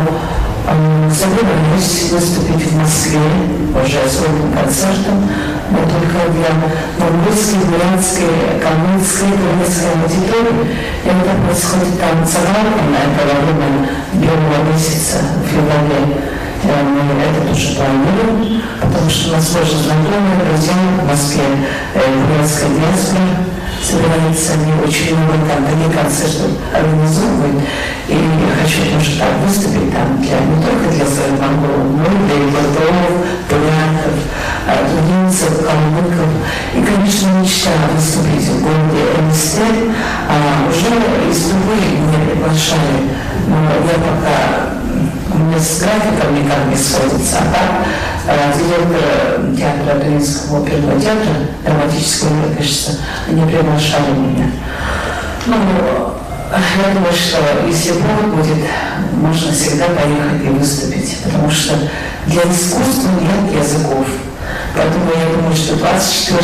собираюсь выступить в Москве уже сольным концертом, но только для монгольской, бурятской, калмыцкой, турецкой аудитории. И это происходит там на это время белого месяца в феврале. Мы это тоже планируем, потому что у нас тоже знакомые, друзья в Москве, бурятская диаспора собирается, они очень много там такие концерты организовывают. И я хочу тоже так выступить там не только для своих монголов, но и для литовцев, бурятов, тунисцев, калмыков. И, конечно, мечта выступить в городе Эмистер. Уже из Тувы меня приглашали, но я пока... У меня с графиком никак не сходится, а так директор театра Туринского оперного театра, драматического, кажется, они приглашали меня. Ну, я думаю, что если Бог будет, можно всегда поехать и выступить, потому что для искусства нет языков. Поэтому я думаю, что 24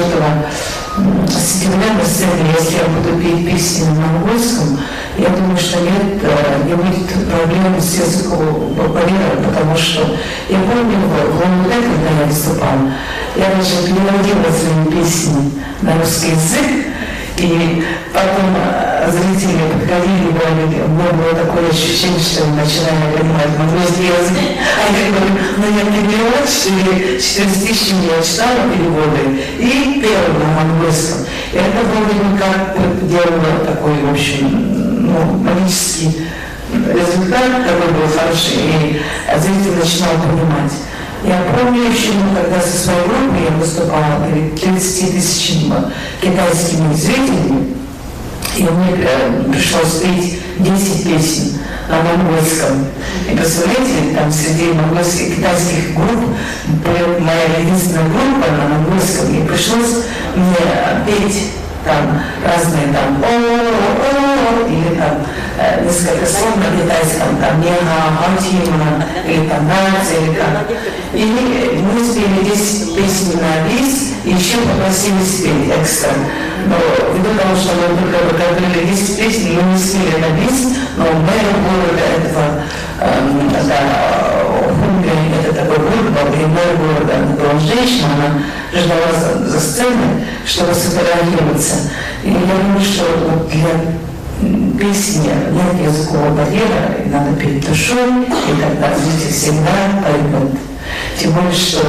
сентября на сцене, если я буду петь песни на монгольском, я думаю, что не будет проблем с языковой барьерой, потому что я помню в Лондоне, когда я выступала, я даже переводила свои песни на русский язык, и потом зрители подходили и говорили, у меня было такое ощущение, что мы начинали понимать монгольский язык. А я говорю, ну я не перевод, что ли, 4000 я читала переводы и пела на монгольском. И это было как делало такой, в общем, магический результат, такой был хороший, и зритель начинал понимать. Я помню еще, когда со своей группой я выступала перед 30 тысячами китайскими зрителями, и мне пришлось петь 10 песен на монгольском. И представляете, там среди монгольских китайских групп моя единственная группа на монгольском, и пришлось мне петь там разные там о или там несколько слов на китайском, там нега, хатима, или там нация, или как. И мы спели 10 песен на бис, и еще попросили спеть экстра. Но ввиду того, что мы только готовили 10 песен, мы не спели на бис, но мэр города этого, это такой город, и мэр города была женщина, она ждала за сценой, чтобы сфотографироваться. И я думаю, что вот для песни нет языкового барьера, и надо петь душой, и тогда зритель всегда поймет. Тем более, что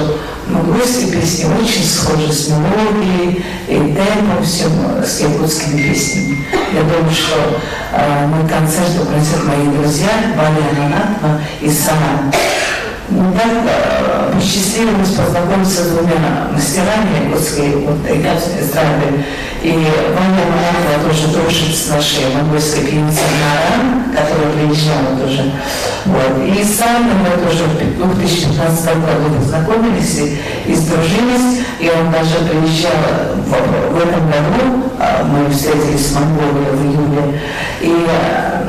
монгольские песни очень схожи с мелодией и темпом, всем с якутскими песнями. Я думаю, что мой концерт украсят мои друзья Валя Ананатова и Сара. Так посчастливилось познакомиться с двумя мастерами якутской эстрады. И Ваня Малахова тоже дружит с нашей монгольской певицей Наран, которая приезжала тоже. Вот. И с Саном мы тоже в 2015 году познакомились и сдружились. И он даже приезжал в этом году, мы встретились в Монголии в июле. И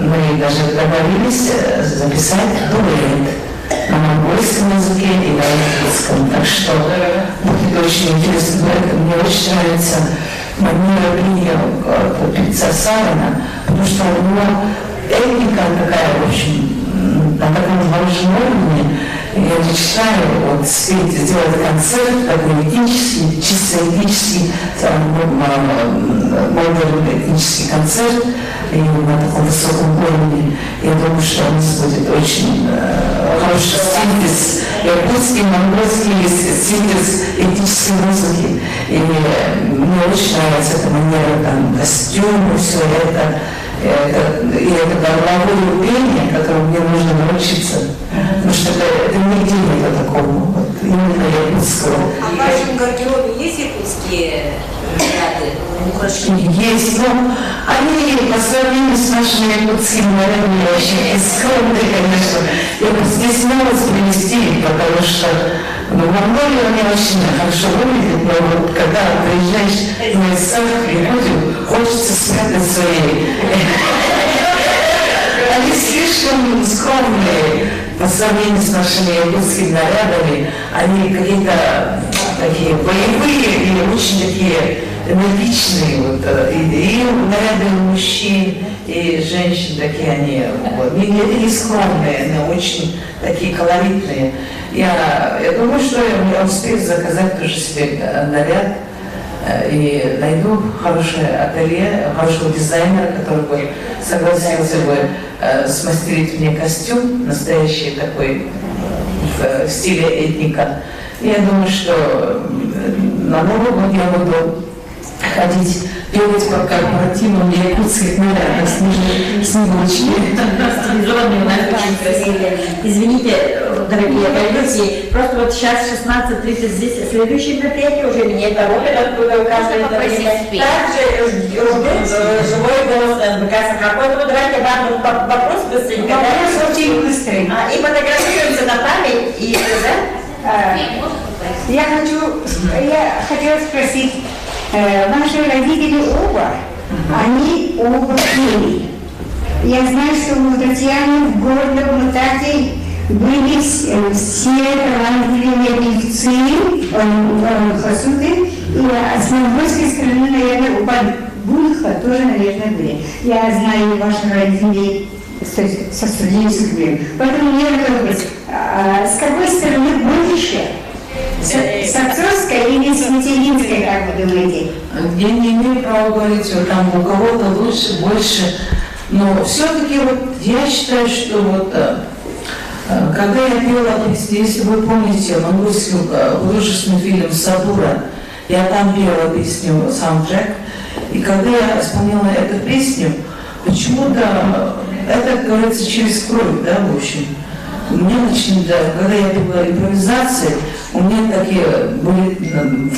мы даже договорились записать дуэт на монгольском языке и на якутском. Так что будет очень интересно. Мне очень нравится манера приема певца Савина, потому что у него этника такая очень на таком большом уровне. Я мечтаю вот спеть, сделать концерт такой этнический, чисто этнический, модерный этнический концерт и на таком высоком уровне. Я думаю, что у нас будет очень хороший синтез, якутский, монгольский синтез этнической музыки. И мне очень нравится эта манера, там, костюмы, все это. И это горловое пение, которому мне нужно научиться. Потому что это нигде нет такого, вот, именно якутского. А в вашем гардеробе есть якутские наряды, украшения? Есть, но они по сравнению с нашими якутскими нарядами очень скромные, конечно. Я бы стеснялась привезти их, потому что в Монголии они очень хорошо выглядят, но вот когда приезжаешь на лесах и людям, хочется спрятать свои. Они слишком скромные по сравнению с нашими якутскими нарядами. Они какие-то такие боевые и очень такие энергичные. Вот, и наряды мужчин и женщин такие они. Вот, не скромные, но очень такие колоритные. Я думаю, что я успею заказать тоже себе наряд и найду хорошее ателье, хорошего дизайнера, который бы согласился бы смастерить мне костюм, настоящий такой в стиле этника. И я думаю, что на Новый год я буду ходить, петь по корпоративам якутских нарядов, снегурочки. Извините, дорогие пойдете, просто вот сейчас 16:30 здесь следующее мероприятие, уже меня торопят, откуда каждый также живой голос НБК какой-то. Давайте вам вопрос быстренько. Очень быстрый. И фотографируемся на память, и да? Я хотела спросить, ваши родители оба, они оба пели. Я знаю, что у Татьяны в городе Мутате были все талантливые певцы, хасуды, и с монгольской стороны, наверное, у Бабунха тоже, наверное, были. Я знаю ваших родителей со студенческим. Поэтому мне вопрос, с какой стороны больше? С отцовской или с материнской, как вы думаете? Я не имею права говорить, вот там у кого-то лучше, больше. Но все-таки вот я считаю, что вот когда я пела песню, если вы помните монгольский художественный фильм «Сабура», я там пела песню «Саундтрек», и когда я исполняла эту песню, почему-то это, как говорится, через кровь, да, в общем. Мне когда я пела импровизации, у меня такие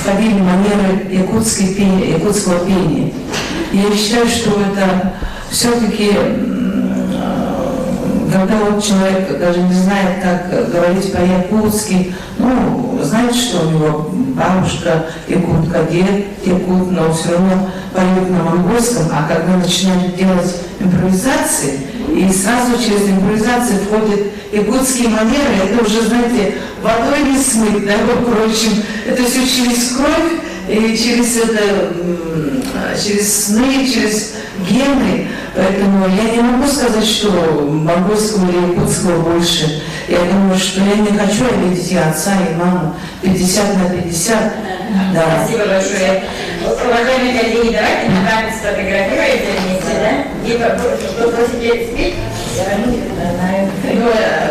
входили манеры якутского пения. И я считаю, что это все-таки, когда вот человек даже не знает, как говорить по-якутски, ну, знает, что у него бабушка якутка, дед якут, но все равно поет на монгольском, а когда начинают делать импровизации, и сразу через импровизацию входят якутские манеры, это уже, знаете, водой не смыть, да, впрочем, это все через кровь, и через сны, через гены. Поэтому я не могу сказать, что монгольского или якутского больше. Я думаю, что я не хочу обидеть и отца, и маму 50/50. Да. Спасибо большое. Уважаемые коллеги, давайте на память сфотографируемся вместе, да? И попросите спеть.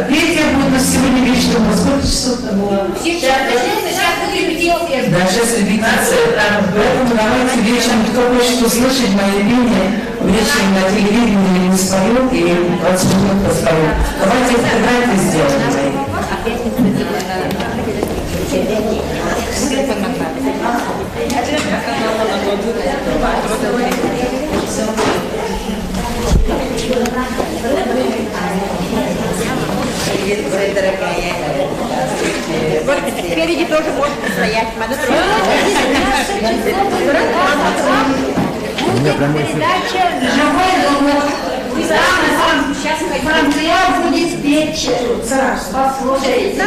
Петя будет сегодня вечером, сколько часов там было? Сейчас будет репетиция. Да, сейчас репетиция. Поэтому давайте вечером, кто хочет услышать мое пение, вечером на телевидении не споет, или 20 минут поспоет. Давайте фотографии сделаем. Спереди тоже можно стоять. Передача «Живой звук». Сейчас Франция будет петь. Послушайте.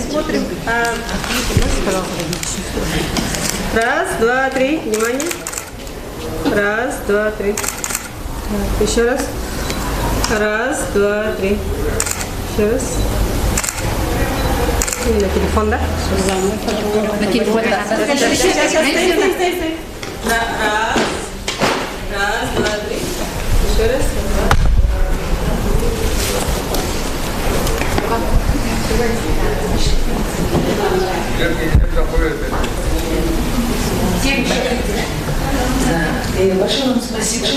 Смотрим. Раз, два, три. Внимание. Раз, два, три. Еще раз. Раз, два, три. Еще раз. И на телефон, да? На телефон, да. Раз, два, три. Еще раз. Большое вам спасибо.